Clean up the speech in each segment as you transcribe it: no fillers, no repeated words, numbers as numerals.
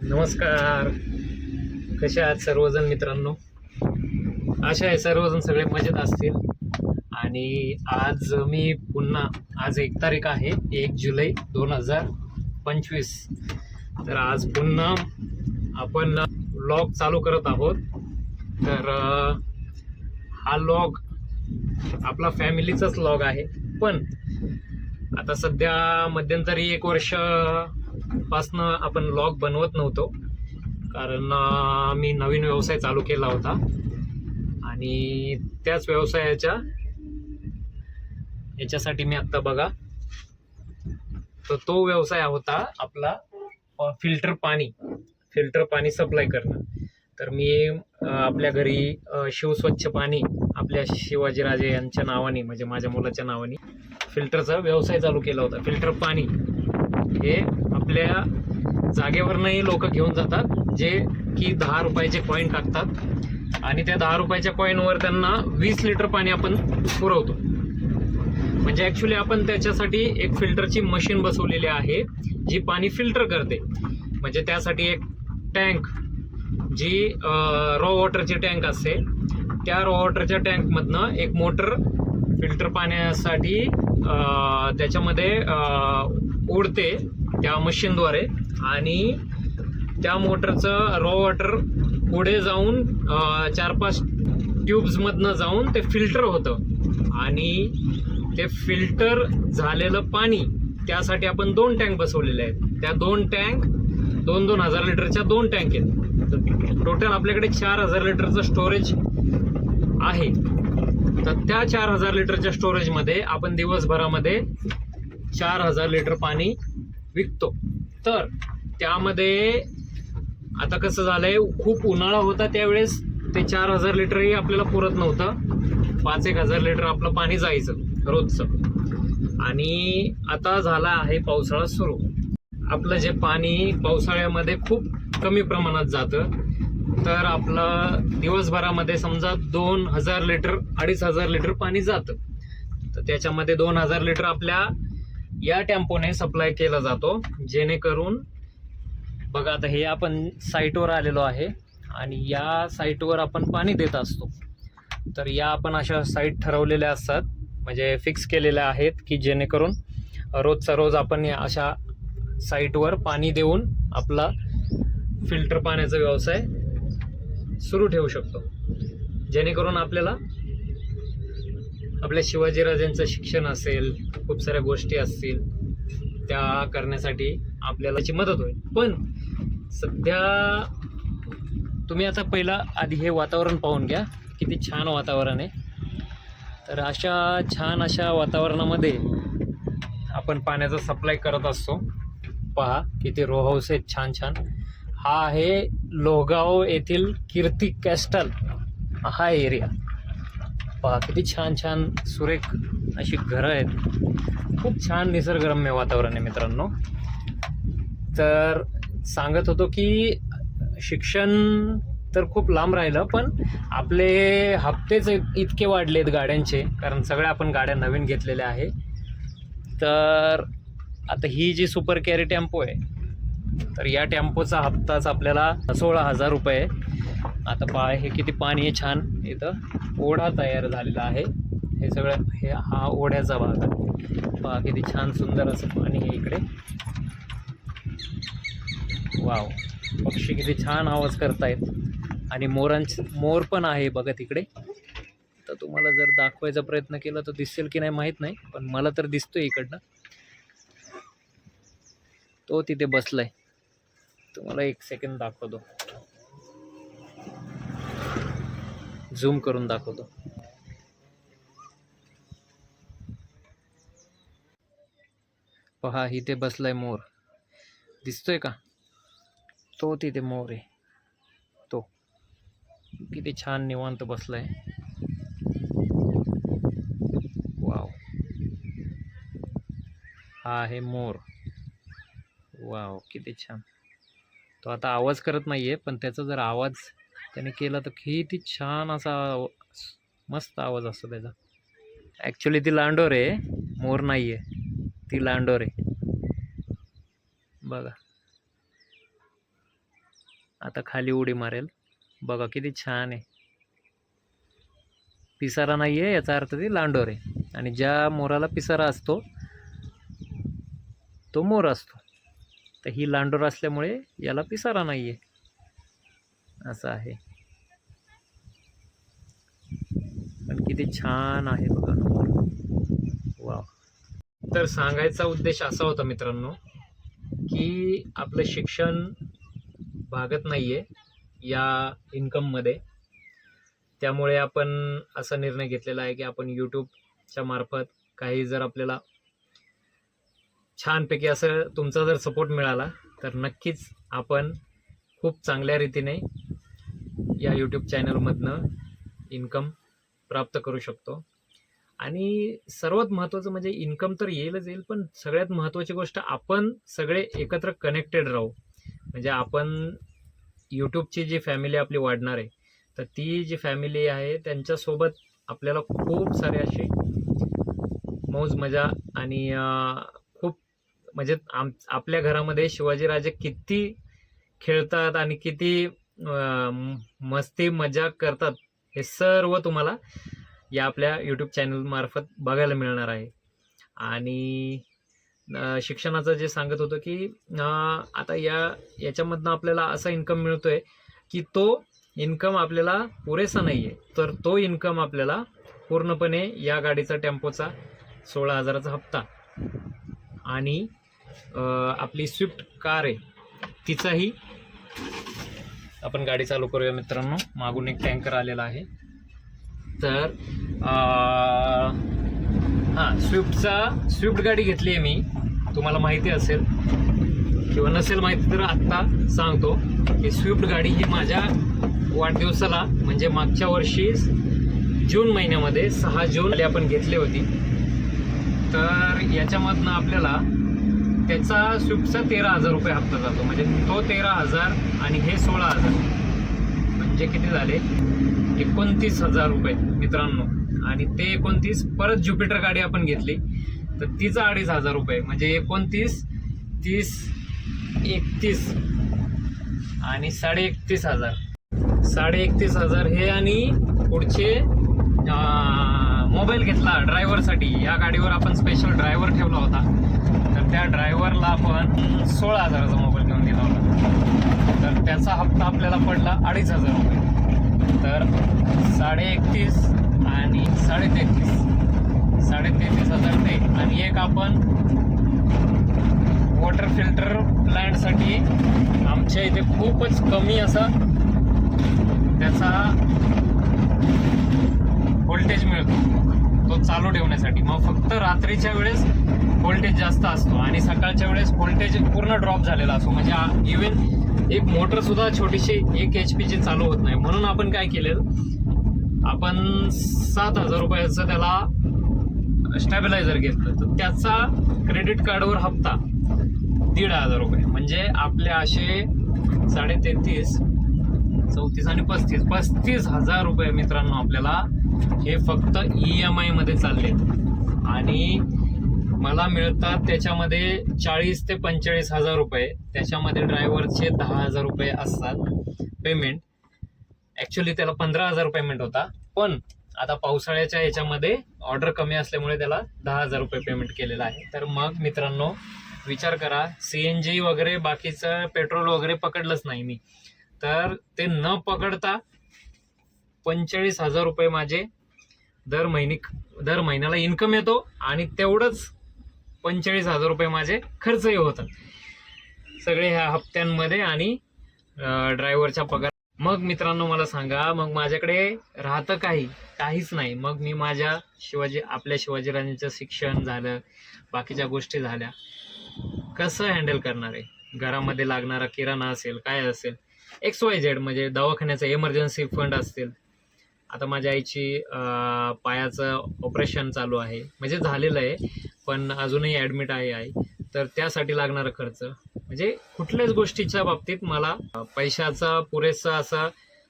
नमस्कार. कसे आहात सर्वजण मित्रांनो? आशा आहे सर्वजण सगळे मजेत असतील. आणि आज मी पुन्हा आज 1 तारीख आहे, 1 जुलै 2025. तर आज पुन्हा आपण व्लॉग चालू करत आहोत. तर हा व्लॉग आपला फॅमिलीचाच व्लॉग आहे. पण आता सध्या मध्यंतरी 1 वर्ष पासनं आपण व्लॉग बनवत नव्हतो, कारण मी नवीन व्यवसाय चालू केला होता आणि त्याच व्यवसायाच्या याच्यासाठी मी आत्ता बघा, तर तो व्यवसाय होता आपला फिल्टर पाणी सप्लाय करणं. तर मी आपल्या घरी शिवस्वच्छ पाणी आपल्या शिवाजीराजे यांच्या नावाने, म्हणजे माझ्या मुलाच्या नावाने फिल्टरचा व्यवसाय चालू केला होता. फिल्टर पाणी हे आपल्या जागेवरनंही लोक घेऊन जातात, जे की 10 रुपयाचे कॉईन टाकतात आणि त्या 10 रुपयाच्या कॉईनवर त्यांना 20 लिटर पाणी आपण पुरवतो. म्हणजे ॲक्च्युली आपण त्याच्यासाठी एक फिल्टरची मशीन बसवलेली आहे, जी पाणी फिल्टर करते. म्हणजे त्यासाठी एक टँक, जी रॉ वॉटरची टँक असते, त्या रॉ वॉटरच्या टँकमधनं एक मोटर फिल्टर पाण्यासाठी त्याच्यामध्ये उडते त्या मशीनद्वारे, आणि त्या मोटरचं रॉ वॉटर पुढे जाऊन 4-5 ट्यूब्समधनं जाऊन ते फिल्टर होतं. आणि ते फिल्टर झालेलं पाणी, त्यासाठी आपण 2 टँक बसवलेले आहेत. त्या 2 टँक 2-2 हजार लिटरच्या 2 टँक आहेत. टोटल आपल्याकडे 4,000 लिटरचं स्टोरेज आहे. तर त्या 4,000 लिटरच्या स्टोरेजमध्ये आपण दिवसभरामध्ये 4,000 लिटर पाणी विकतो. तर त्यामध्ये आता कसं झालंय, खूप उन्हाळा होता त्यावेळेस ते 4,000 लिटरही आपल्याला पुरत नव्हतं. 5-1 हजार लिटर आपलं पाणी जायचं रोजचं. आणि आता झाला आहे पावसाळा सुरू. आपलं जे पाणी पावसाळ्यामध्ये खूप कमी प्रमाणात जातं. तर आपलं दिवसभरामध्ये समजा 2,000 लिटर 2,500 लिटर पाणी जातं. तर त्याच्यामध्ये 2,000 लिटर आपल्या या टेम्पोने सप्लाय केला जातो. जेणेकरून बघा, आता हे आपण साईटवर आलेलो आहे आणि या साईटवर आपण पाणी देत असतो. तर या आपण अशा साईट ठरवलेल्या असतात, म्हणजे फिक्स केलेल्या आहेत, की जेणेकरून रोजचा रोज आपण या अशा साईटवर पाणी देऊन आपला फिल्टर पाण्याचा व्यवसाय सुरू ठेवू शकतो. जेणेकरून आपल्याला आपल्या शिवाजीराजांचं शिक्षण असेल, खूप साऱ्या गोष्टी असतील, त्या करण्यासाठी आपल्याला ची मदत होईल. पण सध्या तुम्ही आता पहिला आधी हे वातावरण पाहून घ्या, किती छान वातावरण आहे. तर अशा वातावरणामध्ये आपण पाण्याचा सप्लाय करत असतो. पहा किती रो हाऊस आहेत छान छान. हा आहे लोहगाव येथील कीर्ती कॅस्टल हा एरिया. पहा किती छान छान सुरेख अशी घरं आहेत. खूप छान निसर्गरम्य वातावरण आहे मित्रांनो. तर सांगत होतो की शिक्षण तर खूप लांब राहिलं, पण आपले हप्तेच इतके वाढलेत गाड्यांचे, कारण सगळ्या आपण गाड्या नवीन घेतलेल्या आहे. तर आता ही जी सुपर कॅरी टेम्पो आहे, तर या टेम्पोचा हप्ताच आपल्याला 16,000 रुपये. आता पहा हे किती पाणी आहे छान. इथं ओढा तयार झालेला आहे. हे सगळं हा ओढ्याचा भाग आहे. पहा किती छान सुंदर असं पाणी आहे इकडे. वाव, पक्षी किती छान आवाज करतायत. आणि मोर पण आहे बघा तिकडे. तर तुम्हाला जर दाखवायचा प्रयत्न केला तर दिसेल की नाही माहीत नाही, पण मला तर दिसतोय इकडनं. तो तिथे बसलाय. तुम्हाला 1 सेकंद दाखवतो, झूम करून दाखवतो. पहा इथे बसलाय मोर, दिसतोय का? तो तिथे मोर आहे. तो किती छान निवांत बसलाय. वाव, हा आहे मोर. वाव किती छान. तो आता आवाज करत नाहीये, पण त्याचा जर आवाज त्याने केला तर किती छान असा मस्त आवाज असतो त्याचा. ॲक्च्युली ती लांडोर आहे, मोर नाही आहे, ती लांडोर आहे बघा. आता खाली उडी मारेल. बघा किती छान आहे. पिसारा नाही आहे याचा अर्थ ती लांडोर आहे. आणि ज्या मोराला पिसारा असतो तो मोर असतो. तर ही लांडोर असल्यामुळे याला पिसारा नाही आहे, असं आहे. पण किती छान आहे बघा मोर. वा. तर सांगायचा उद्देश असा होता मित्रांनो की आपलं शिक्षण भागत नाहीये या इन्कममध्ये. त्यामुळे आपण असा निर्णय घेतलेला आहे की आपण यूट्यूबच्या मार्फत काही जर आपल्याला छानपैकी असं तुमचा जर सपोर्ट मिळाला तर नक्कीच आपण खूप चांगल्या रीतीने या यूट्यूब चॅनलमधनं इन्कम प्राप्त करू शकतो. आणि सर्वात महत्त्वाचं म्हणजे इन्कम तर येईलच येईल, पण सगळ्यात महत्त्वाची गोष्ट आपण सगळे एकत्र कनेक्टेड राहू. म्हणजे आपण यूट्यूबची जी फॅमिली आपली वाढणार आहे तर ती जी फॅमिली आहे त्यांच्यासोबत आपल्याला खूप सारे असे मौज मजा आणि खूप म्हणजे आपल्या घरामध्ये शिवाजीराजे किती खेळतात आणि किती मस्ती मजा करतात हे सर्व तुम्हाला या आपल्या यूट्यूब चॅनल मार्फत बघायला मिळणार आहे. आणि शिक्षणाचं जे सांगत होतं की आता याच्यामधनं आपल्याला असा इन्कम मिळतोय की तो इन्कम आपल्याला पुरेसा नाही आहे. तर तो इन्कम आपल्याला पूर्णपणे या गाडीचा टेम्पोचा 16,000चा हप्ता आणि आपली स्विफ्ट कार आहे तिचाही आपण गाडी चालू करूया मित्रांनो. मागून एक टँकर आलेला आहे. तर स्विफ्ट गाडी घेतली आहे मी. तुम्हाला माहिती असेल किंवा नसेल माहिती तर आत्ता सांगतो की स्विफ्ट गाडी ही माझ्या वाढदिवसाला म्हणजे मागच्या वर्षी जून महिन्यामध्ये 6 जूनला आपण घेतली होती. तर याच्यामधनं आपल्याला त्याचा स्विफ्टचा 13,000 रुपये हप्ता जातो. म्हणजे तो 13,000 आणि हे 16,000 म्हणजे किती झाले 29,000 रुपये मित्रांनो. आणि ते 29 परत ज्युपिटर गाडी आपण घेतली तर तिचा 2,500 रुपये म्हणजे 29, 30, 31 आणि 31,500. 31,500 हे. आणि पुढचे मोबाईल घेतला ड्रायव्हरसाठी. या गाडीवर आपण स्पेशल ड्रायव्हर ठेवला होता तर त्या ड्रायव्हरला आपण 16,000चा मोबाईल घेऊन दिला होता. तर त्याचा हप्ता आपल्याला पडला 2,500 रुपये. तर 31,500 आणि 33,000 ते. आणि एक आपण वॉटर फिल्टर प्लांटसाठी आमच्या इथे खूपच कमी असा त्याचा व्होल्टेज मिळतो तो चालू ठेवण्यासाठी. मग फक्त रात्रीच्या वेळेस व्होल्टेज जास्त असतो आणि सकाळच्या वेळेस व्होल्टेज पूर्ण ड्रॉप झालेला असतो. म्हणजे इव्हन एक मोटर सुद्धा छोटीशी 1 HP चालू होत नाही. म्हणून आपण काय केलं आपण 7,000 रुपयाचं त्याला स्टॅबिलायझर घेतलं. तर त्याचा क्रेडिट कार्डवर हप्ता 1,500 रुपये म्हणजे आपले असे 33, 34 आणि 35,000 रुपये मित्रांनो आपल्याला हे फक्त EMI मध्ये चालले. आणि मला मिळतात त्याच्यामध्ये 40,000 ते 45,000 रुपये. त्याच्यामध्ये ड्रायव्हरचे 10,000 रुपये असतात पेमेंट. ॲक्च्युली त्याला 15,000 पेमेंट होता, पण आता पावसाळ्याच्या याच्यामध्ये ऑर्डर कमी असल्यामुळे त्याला 10,000 रुपये पेमेंट केलेला आहे. तर मग मित्रांनो विचार करा, CNG वगैरे बाकीचं पेट्रोल वगैरे पकडलंच नाही मी. तर ते न पकडता 45,000 रुपये माझे दर महिन्याला इन्कम येतो आणि तेवढंच 45,000 रुपये माझे खर्चही होतात सगळे ह्या हप्त्यांमध्ये आणि ड्रायव्हरच्या पगार. मग मित्रांनो मला सांगा, मग माझ्याकडे राहतं काहीच नाही. मग मी माझ्या आपल्या शिवाजीराजांचं शिक्षण झालं, बाकीच्या गोष्टी झाल्या, कसं हँडल करणार आहे? घरामध्ये लागणारा किराणा असेल, काय असेल, XYZ म्हणजे दवाखान्याचं एमर्जन्सी फंड असतील. आता माझ्या आईची पायाचं ऑपरेशन चालू आहे, म्हणजे झालेलं आहे पण अजूनही ॲडमिट आहे आई. तर त्यासाठी लागणारा खर्च म्हणजे कुठल्याच गोष्टीच्या बाबतीत मला पैशाचा पुरेसा असा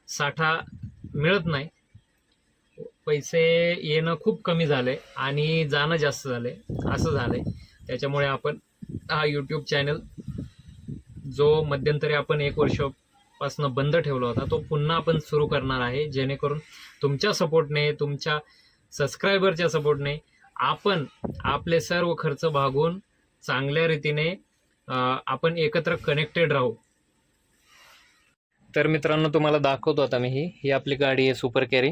साठा मिळत नाही. पैसे येणं खूप कमी झाले आणि जाणं जास्त झाले, असं झालंय. त्याच्यामुळे आपण हा यूट्यूब चॅनल जो मध्यंतरी आपण 1 वर्ष पासून बंद ठेवला होता तो पुन्हा आपण सुरू करणार आहे, जेणेकरून तुमच्या सपोर्टने, तुमच्या सबस्क्रायबरच्या सपोर्टने आपण आपले सर्व खर्च भागून चांगल्या रीतीने आपण एकत्र कनेक्टेड राहू. तर मित्रांनो तुम्हाला दाखवतो आता मी ही आपली गाडी आहे सुपर कॅरी.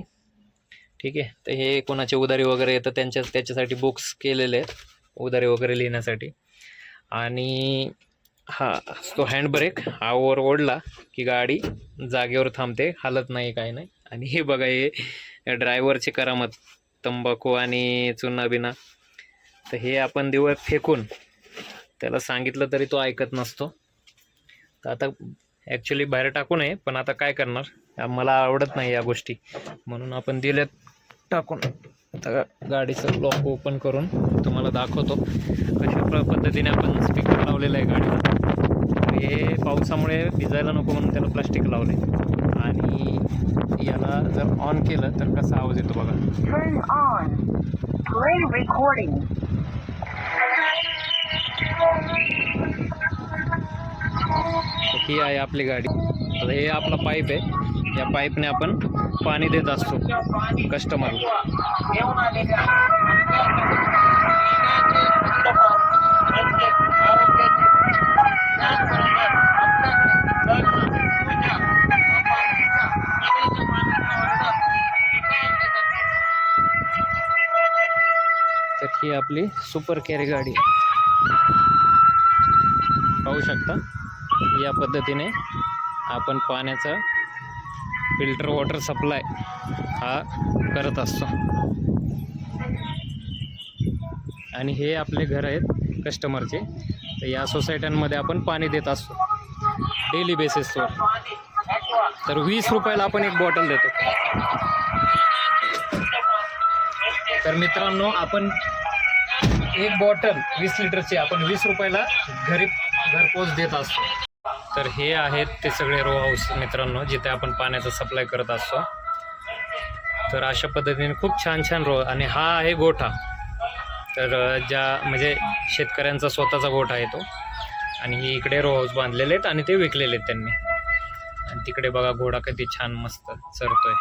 ठीक आहे, तर हे कोणाचे उधारी वगैरे येतं त्याच्यासाठी बुक्स केलेले आहेत उधारी वगैरे लिहिण्यासाठी. आणि हा तो हँड ब्रेक हा वर ओढला की गाडी जागेवर थांबते, हालत नाही काय नाही. आणि हे बघा हे ड्रायव्हरची करामत, तंबाखू आणि चुना बिना. तर हे आपण दिवस फेकून त्याला सांगितलं तरी तो ऐकत नसतो. तर आता ॲक्च्युली बाहेर टाकू नये, पण आता काय करणार, मला आवडत नाही या गोष्टी म्हणून आपण दिल्यात टाकून. आता गाडीचं लॉक ओपन करून तुम्हाला दाखवतो कशा पद्धतीने आपण स्पीकर लावलेलं आहे गाडीला. तर हे पावसामुळे भिजायला नको म्हणून त्याला प्लास्टिक लावले. आणि याला जर ऑन केलं तर कसा आवाज येतो बघा. Turn on. Play recording. ही आहे आपली गाडी. आता हे आपला पाईप आहे, या पाईपने आपण पाणी देत असतो कस्टमरला. तर ही आपली सुपर कॅरी गाडी पाहू शकता. या पद्धतीने आपण पाण्याचा फिल्टर वॉटर सप्लाय हा करत असतो. आणि हे आपले घर आहेत कस्टमरचे. तर या सोसायट्यांमध्ये आपण पाणी देत असतो डेली बेसिसवर. तर 20 रुपयाला आपण एक बॉटल देतो. तर मित्रांनो आपण एक बॉटल 20 लिटरची आपण 20 रुपयाला घरपोच देत असतो. तर हे आहेत ते सगळे रो हाऊस मित्रांनो, जिथे आपण पाण्याचा सप्लाय करत असतो. तर अशा पद्धतीने खूप छान छान रो. आणि हा आहे गोठा. तर ज्या म्हणजे शेतकऱ्यांचा स्वतःचा गोठा आहे तो. आणि हे इकडे रो हाऊस बांधलेले आहेत आणि ते विकलेले आहेत त्यांनी. आणि तिकडे बघा घोडा किती छान मस्त चरतोय.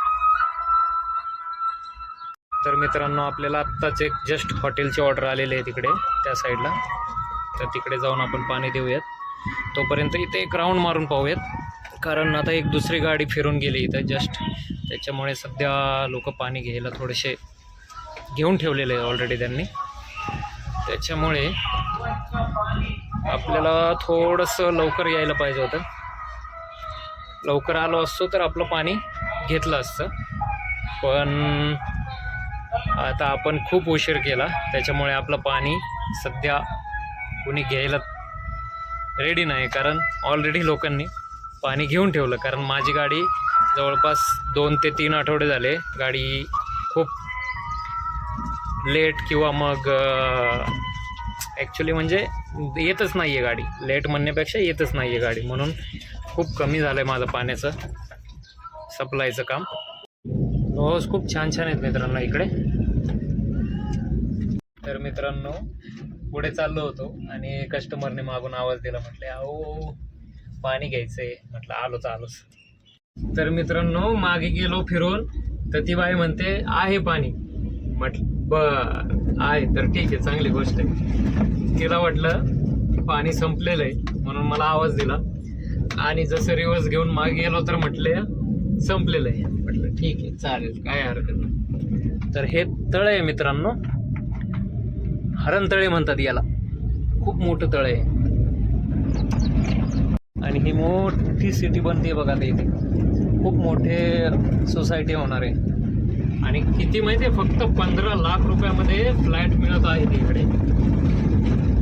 तर मित्रांनो आपल्याला आत्ताच एक जस्ट हॉटेलची ऑर्डर आलेली आहे तिकडे त्या साईडला. तर तिकडे जाऊन आपण पाणी देऊयात. तोपर्यंत इथे एक राऊंड मारून पाहूयात, कारण आता एक दुसरी गाडी फिरून गेली इथं जस्ट. त्याच्यामुळे सध्या लोक पाणी घ्यायला थोडेसे घेऊन ठेवलेले आहे ऑलरेडी त्यांनी. त्याच्यामुळे आपल्याला थोडंसं लवकर यायला पाहिजे होतं. लवकर आलो असतो तर आपलं पाणी घेतलं असतं. पण आता आपण खूप उशीर केला, त्याच्यामुळे आपलं पाणी सध्या कोणी घ्यायला रेडी नाही. कारण ऑलरेडी लोकांनी पाणी घेऊन ठेवलं. कारण माझी गाडी जवळपास 2 ते 3 आठवडे झाले गाडी खूप लेट किंवा मग ॲक्च्युली म्हणजे येतच नाही आहे गाडी. लेट म्हणण्यापेक्षा येतच नाही आहे गाडी. म्हणून खूप कमी झालं आहे माझं पाण्याचं सप्लायचं काम. रोज खूप छान छान आहेत मित्रांनो इकडे. तर मित्रांनो पुढे चाललो होतो आणि कस्टमरने मागून आवाज दिला, म्हटले अहो पाणी घ्यायचं आहे. म्हटलं आलोच. तर मित्रांनो मागे गेलो फिरून, तर ती बाई म्हणते आहे पाणी. म्हटलं बरं आहे तर ठीक आहे, चांगली गोष्ट आहे. तिला वाटलं पाणी संपलेलं आहे म्हणून मला आवाज दिला. आणि जसं रिवर्स घेऊन मागे गेलो तर म्हटले संपलेलं आहे. म्हटलं ठीक आहे चालेल, काय हरकत नाही. तर हे तळ आहे मित्रांनो, हरणतळे म्हणतात याला. खूप मोठं तळ आहे आणि ही मोठी सिटी बनते बघा. ते इथे खूप मोठे सोसायटी होणार आहे. आणि किती माहिती आहे, फक्त 15 लाख रुपयामध्ये फ्लॅट मिळत आहे इकडे.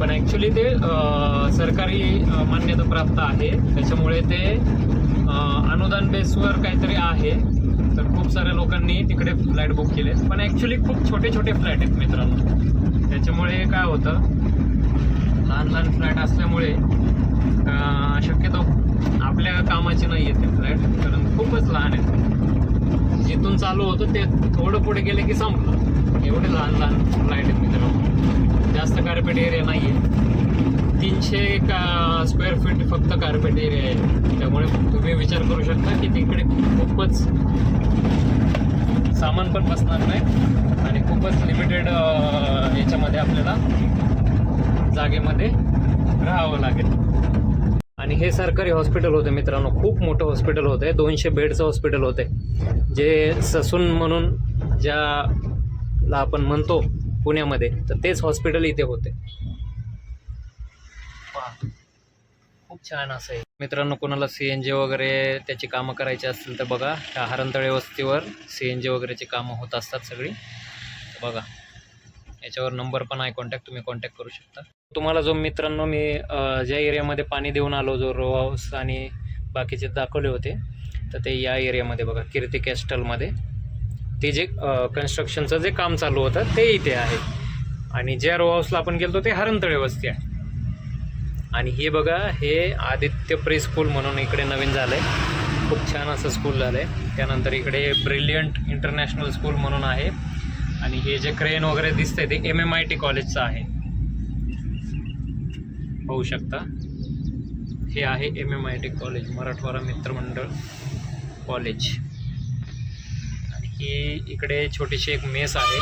पण ॲक्च्युली ते सरकारी मान्यता प्राप्त आहे, त्याच्यामुळे ते अनुदान बेसवर काहीतरी आहे. तर खूप साऱ्या लोकांनी तिकडे फ्लॅट बुक केले. पण ॲक्च्युली खूप छोटे फ्लॅट आहेत मित्रांनो. त्याच्यामुळे काय होतं, लहान फ्लॅट असल्यामुळे शक्यतो आपल्या कामाचे नाही आहेत ते फ्लॅट, कारण खूपच लहान आहेत. जिथून चालू होतं ते थोडं पुढे गेले की संपलं. एवढे लहान फ्लॅट आहेत मित्रांनो. जास्त कार्पेट एरिया नाही आहे. 300 का स्क्वेअर फीट फक्त कार्पेट एरिया आहे. त्यामुळे तुम्ही विचार करू शकता की तिकडे खूपच सामान पण बसणार नाही आणि खूपच लिमिटेड याच्यामध्ये आपल्याला जागेमध्ये राहावं लागेल. आणि हे सरकारी हॉस्पिटल होतं मित्रांनो, खूप मोठं हॉस्पिटल होतं आहे. 200 बेडचं हॉस्पिटल होतं आहे, जे ससून म्हणून ज्याला आपण म्हणतो पुण्यामध्ये, तर तेच हॉस्पिटल इथे होते. खूप छान असं आहे मित्रांनो. कोणाला CNG वगैरे त्याची कामं करायची असतील तर बघा, ह्या हरणतळे वस्तीवर CNG वगैरेची कामं होत असतात सगळी. बघा याच्यावर नंबर पण आहे कॉन्टॅक्ट, तुम्ही कॉन्टॅक्ट करू शकता. तुम्हाला जो मित्रांनो मी ज्या एरियामध्ये पाणी देऊन आलो, जो रो हाऊस आणि बाकीचे दाखवले होते, तर ते या एरियामध्ये बघा, कीर्ती कॅस्टलमध्ये ते जे कन्स्ट्रक्शनचं जे काम चालू होतं ते इथे आहे. आणि ज्या रो हाऊसला आपण गेलो ते हरणतळे वस्ती आहे. आणि हे बघा, हे आदित्य प्री स्कूल म्हणून इकडे नवीन झालं आहे, खूप छान असं स्कूल झालं आहे. त्यानंतर इकडे ब्रिलियंट इंटरनॅशनल स्कूल म्हणून आहे. आणि हे जे क्रेन वगैरे दिसतंय ते MMIT कॉलेजचं आहे, पाहू शकता. हे आहे MMIT कॉलेज, मराठवाडा मित्रमंडळ कॉलेज. आणि ही इकडे छोटीशी एक मेस आहे.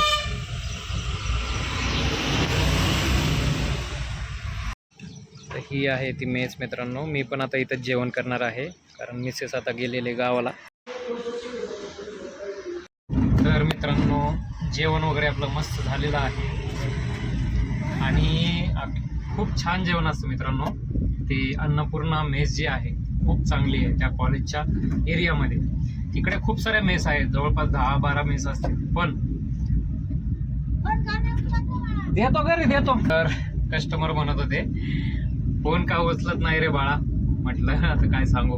तर ही आहे ती मेस मित्रांनो. मी पण आता इथं जेवण करणार आहे, कारण मिसेस आता गेलेले गावाला. तर मित्रांनो, जेवण वगैरे आपलं मस्त झालेलं आहे. आणि खूप छान जेवण असतं मित्रांनो. ती अन्नपूर्णा मेस जी आहे खूप चांगली आहे त्या कॉलेजच्या एरियामध्ये. तिकडे खूप साऱ्या मेस आहेत, जवळपास 10-12 मेस असतील. पण देतो घरी देतो. तर कस्टमर म्हणत होते, फोन का उचलत नाही रे बाळा. म्हटलं आता काय सांगू,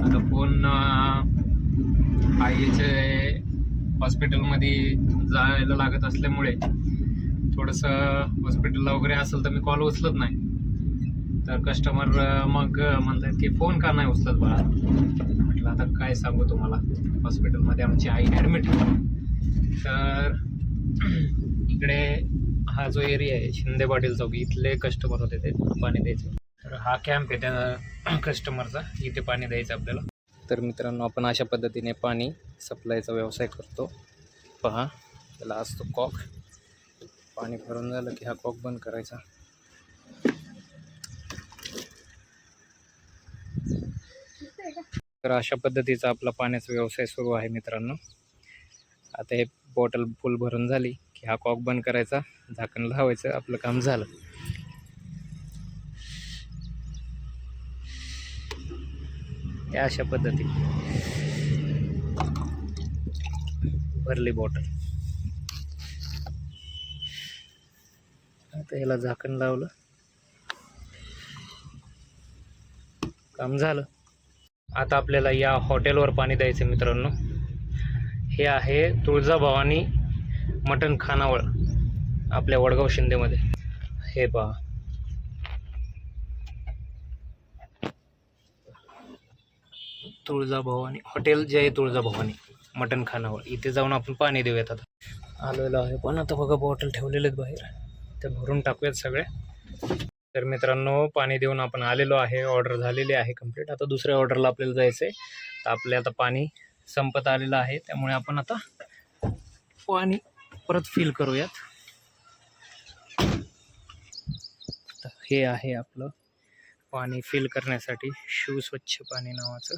आता फोन आईचे हॉस्पिटलमध्ये जायला लागत असल्यामुळे थोडंसं हॉस्पिटलला वगैरे असेल तर मी कॉल उचलत नाही. तर कस्टमर मग म्हणतात की फोन का नाही उचलत बाळा. म्हटलं आता काय सांगू तुम्हाला, हॉस्पिटलमध्ये आमची आई ॲडमिट आहे. तर इकडे हा जो एरिया आहे शिंदे पाटील चौक, इथले कस्टमर होते ते पाणी द्यायचे. तर हा कॅम्प आहे त्या कस्टमरचा, इथे पाणी द्यायचं आपल्याला. तर मित्रांनो, आपण अशा पद्धतीने पाणी सप्लायचा व्यवसाय करतो. पहा, त्याला असतो कॉक. पाणी भरून झालं की हा कॉक बंद करायचा. तर अशा पद्धतीचा आपला पाण्याचा व्यवसाय सुरू आहे मित्रांनो. आता हे बॉटल फुल भरून झाली की हा कॉक बंद करायचा, झाकण लावायचं, आपलं काम झालं. या अशा पद्धतीने भरली बॉटल. आता ह्याला झाकण लावलं, काम झालं. आता आपल्याला या हॉटेलवर पाणी द्यायचं मित्रांनो. हे आहे तुळजाभवानी मटण खानावळ, आपल्या वडगाव शिंदेमध्ये. हे पहा, तुळजाभवानी हॉटेल जे आहे, तुळजाभवानी मटण खानावळ, इथे जाऊन आपण पाणी देऊयात. आता आलेलो आहे, पण आता बघा बॉटल ठेवलेले आहेत बाहेर, ते भरून टाकूयात सगळे. तर मित्रांनो, पाणी देऊन आपण आलेलो आहे, ऑर्डर झालेली आहे कंप्लीट. आता दुसऱ्या ऑर्डरला आपल्याला जायचं आहे. तर आपल्या आता पाणी संपत आलेलं आहे, त्यामुळे आपण आता पाणी परत फिल करूयात. तर हे आहे आपलं पाणी फिल करण्यासाठी शिव स्वच्छ पाणी नावाचं.